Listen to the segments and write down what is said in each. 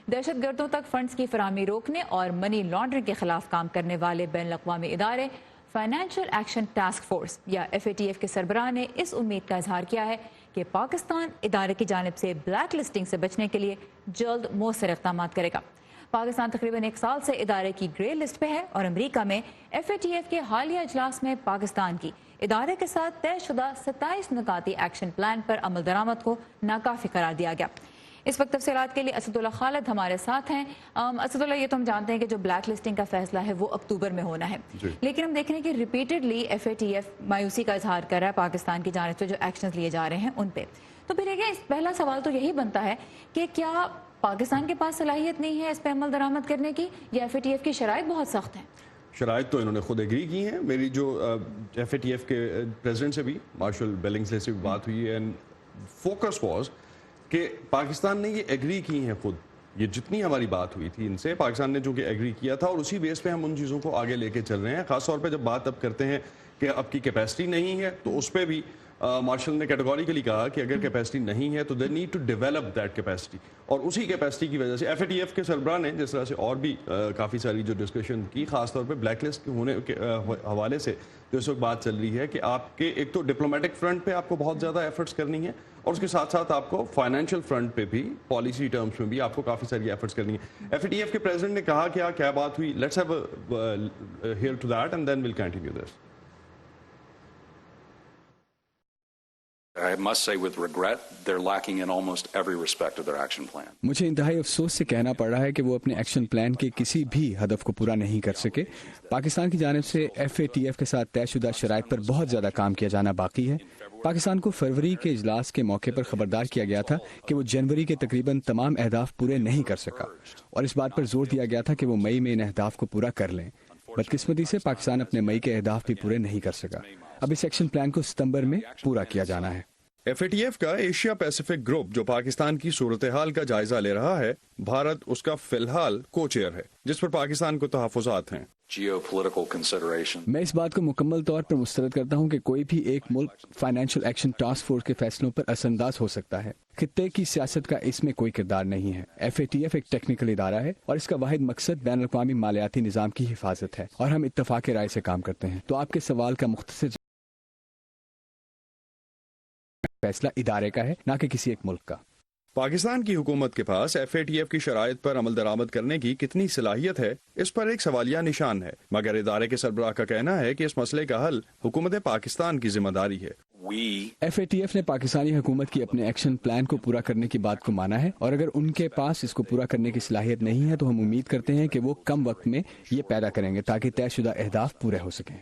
دہشت گردوں تک فنڈز کی فراہمی روکنے اور منی لانڈرنگ کے خلاف کام کرنے والے بین الاقوامی ادارے فائنینشیل ایکشن ٹاسک فورس یا FATF کے سربراہ نے اس امید کا اظہار کیا ہے کہ پاکستان ادارے کی جانب سے بلیک لسٹنگ سے بچنے کے لیے جلد مؤثر اقدامات کرے گا۔ پاکستان تقریباً 1 سال سے ادارے کی گرے لسٹ پہ ہے اور امریکہ میں FATF کے حالیہ اجلاس میں پاکستان کی ادارے کے ساتھ طے شدہ 27 نکاتی ایکشن پلان پر عمل درآمد کو ناکافی قرار دیا گیا۔ اس وقت تفصیلات کے لیے اسد اللہ خالد ہمارے ساتھ ہیں۔ اسد اللہ، یہ تو ہم جانتے ہیں کہ جو بلیک لسٹنگ کا فیصلہ ہے وہ اکتوبر میں ہونا ہے، لیکن ہم دیکھ رہے ہیں کہ ریپیٹڈلی FATF مایوسی کا اظہار کر رہا ہے پاکستان کی جانب سے جو ایکشنز لیے جا رہے ہیں ان پہ۔ تو پھر پہلا سوال تو یہی بنتا ہے کہ کیا پاکستان کے پاس صلاحیت نہیں ہے اس پہ عمل درآمد کرنے کی، یا FATF کی شرائط بہت سخت ہیں؟ شرائط تو انہوں نے خود ایگری کی ہیں۔ میری جو FATF کے پریزیڈنٹ سے بھی مارشل بیلنگسلے سے بھی بات ہوئی ہے، اینڈ فوکس واز کہ پاکستان نے یہ ایگری کی ہیں خود، یہ جتنی ہماری بات ہوئی تھی ان سے پاکستان نے جو کہ ایگری کیا تھا، اور اسی بیس پہ ہم ان چیزوں کو آگے لے کے چل رہے ہیں۔ خاص طور پہ جب بات اب کرتے ہیں کہ اب کی کیپیسٹی نہیں ہے، تو اس پہ بھی مارشل نے کیٹیگوریکلی کہا کہ اگر کیپیسٹی نہیں ہے تو they need to develop that capacity, اور اسی کیپیسٹی کی وجہ سے FATF کے سربراہ نے جس طرح سے اور بھی کافی ساری جو ڈسکشن کی، خاص طور پہ بلیک لسٹ ہونے کے حوالے سے جو اس وقت بات چل رہی ہے کہ آپ کے ایک تو ڈپلومیٹک فرنٹ پہ آپ کو بہت زیادہ ایفرٹس کرنی ہے، اور اس کے ساتھ ساتھ آپ کو فائنینشیل فرنٹ پہ بھی، پالیسی ٹرمز میں بھی آپ کو کافی ساری ایفرٹس کرنی ہے۔ FATF کے پریزیڈنٹ نے کہا کیا بات ہوئی، let's have here to that and then will continue this. I must say with regret, they're lacking in almost every respect of their action plan. مجھے انتہائی افسوس سے کہنا پڑ رہا ہے کہ وہ اپنے ایکشن پلان کے کسی بھی ہدف کو پورا نہیں کر سکے۔ پاکستان کی جانب سے FATF کے ساتھ طے شدہ شرائط پر بہت زیادہ کام کیا جانا باقی ہے۔ پاکستان کو فروری کے اجلاس کے موقع پر خبردار کیا گیا تھا کہ وہ جنوری کے تقریباً تمام اہداف پورے نہیں کر سکا، اور اس بات پر زور دیا گیا تھا کہ وہ مئی میں ان اہداف کو پورا کر لیں۔ بدقسمتی سے پاکستان اپنے مئی کے اہداف بھی پورے نہیں کر سکا۔ اب اس ایکشن پلان کو ستمبر میں پورا کیا جانا ہے۔ FATF کا ایشیا پیسیفک گروپ جو پاکستان کی صورتحال کا جائزہ لے رہا ہے، بھارت اس کا فی الحال کو چیئر ہے، جس پر پاکستان کو تحفظات ہیں۔ میں اس بات کو مکمل طور پر مسترد کرتا ہوں کہ کوئی بھی ایک ملک فائنینشیل ایکشن ٹاسک فورس کے فیصلوں پر اثر انداز ہو سکتا ہے۔ خطے کی سیاست کا اس میں کوئی کردار نہیں ہے۔ FATF ایک ٹیکنیکل ادارہ ہے اور اس کا واحد مقصد بین الاقوامی مالیاتی نظام کی حفاظت ہے، اور ہم اتفاق رائے سے کام کرتے ہیں۔ تو آپ کے سوال کا مختصر فیصلہ ادارے کا ہے، نہ کہ کسی ایک ملک کا۔ پاکستان کی حکومت کے پاس FATF کی شرائط پر عمل درآمد کرنے کی کتنی صلاحیت ہے، اس پر ایک سوالیہ نشان ہے، مگر ادارے کے سربراہ کا کہنا ہے کہ اس مسئلے کا حل حکومت پاکستان کی ذمہ داری ہے۔ FATF نے پاکستانی حکومت کی اپنے ایکشن پلان کو پورا کرنے کی بات کو مانا ہے، اور اگر ان کے پاس اس کو پورا کرنے کی صلاحیت نہیں ہے تو ہم امید کرتے ہیں کہ وہ کم وقت میں یہ پیدا کریں گے تاکہ طے شدہ اہداف پورے ہو سکیں۔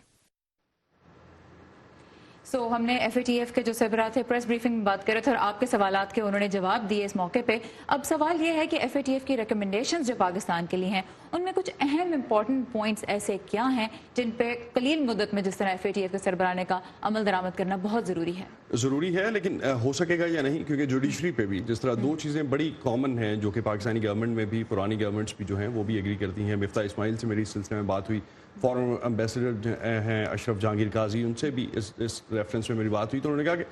ہم نے FATF کے جو سربراہ تھے پریس بریفنگ میں بات کر رہے تھے، اور آپ کے سوالات کے انہوں نے جواب دیے اس موقع پہ۔ اب سوال یہ ہے کہ FATF کی ریکمنڈیشنز جو پاکستان کے لیے ہیں، ان میں کچھ اہم امپورٹنٹ پوائنٹس ایسے کیا ہیں جن پہ قلیل مدت میں، جس طرح FATF کے سربراہ نے کہا، عمل درآمد کرنا بہت ضروری ہے؟ لیکن ہو سکے گا یا نہیں، کیونکہ جوڈیشری پہ بھی جس طرح دو چیزیں بڑی کامن ہیں جو کہ پاکستانی گورنمنٹ میں بھی، پرانی گورنمنٹس بھی جو ہیں وہ بھی ایگری کرتی ہیں۔ مفتاح اسماعیل سے میری اس سلسلے میں بات ہوئی، فارن امبیسڈر ہیں اشرف جہانگیر قاضی، ان سے بھی اس ریفرنس میں میری بات ہوئی، تو انہوں نے کہا کہ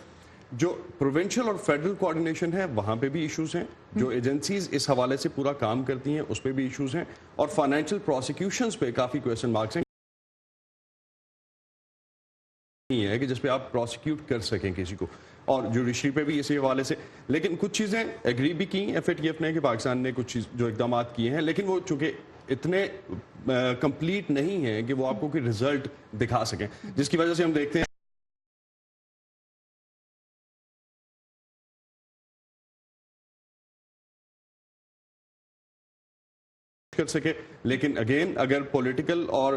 جو پروونشل اور فیڈرل کوآرڈینیشن ہے وہاں پہ بھی ایشوز ہیں، جو ایجنسیز اس حوالے سے پورا کام کرتی ہیں اس پہ بھی ایشوز ہیں، اور فائنینشیل پروسیکیوشنز پہ کافی کویسچن مارکس ہیں ہے کہ جس پہ آپ پروسیکیوٹ کر سکیں کسی کو، اور جوڈیشری پہ بھی اسی حوالے سے۔ لیکن کچھ چیزیں ایگری بھی کی FATF نے کہ پاکستان نے کچھ جو اقدامات کیے ہیں، لیکن وہ چونکہ اتنے کمپلیٹ نہیں ہیں کہ وہ آپ کو کوئی رزلٹ دکھا سکیں، جس کی وجہ سے ہم دیکھتے ہیں کر سکے۔ لیکن اگین اگر پولیٹیکل اور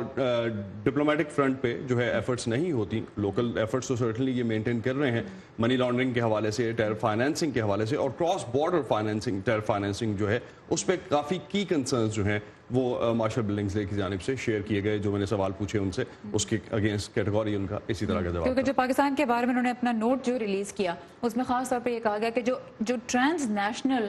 ڈپلومیٹک فرنٹ پہ جو ہے ایفرٹس نہیں ہوتی، لوکل ایفرٹس تو سرٹنلی یہ مینٹین کر رہے ہیں منی لانڈرنگ کے حوالے سے، ٹیرر فائنینسنگ کے حوالے سے، اور cross border financing, terror financing جو ہے اس پہ کافی کی کنسرنز جو ہیں وہ مارشل بلنگسلے کی جانب سے شیئر کیے گئے۔ جو میں نے سوال پوچھے ان سے، اس کے اگینسٹ کیٹیگوری ان کا اسی طرح کا جواب، کیونکہ جو پاکستان کے بارے میں انہوں نے اپنا نوٹ جو ریلیز کیا اس میں خاص طور پہ یہ کہا گیا کہ جو ٹرانس نیشنل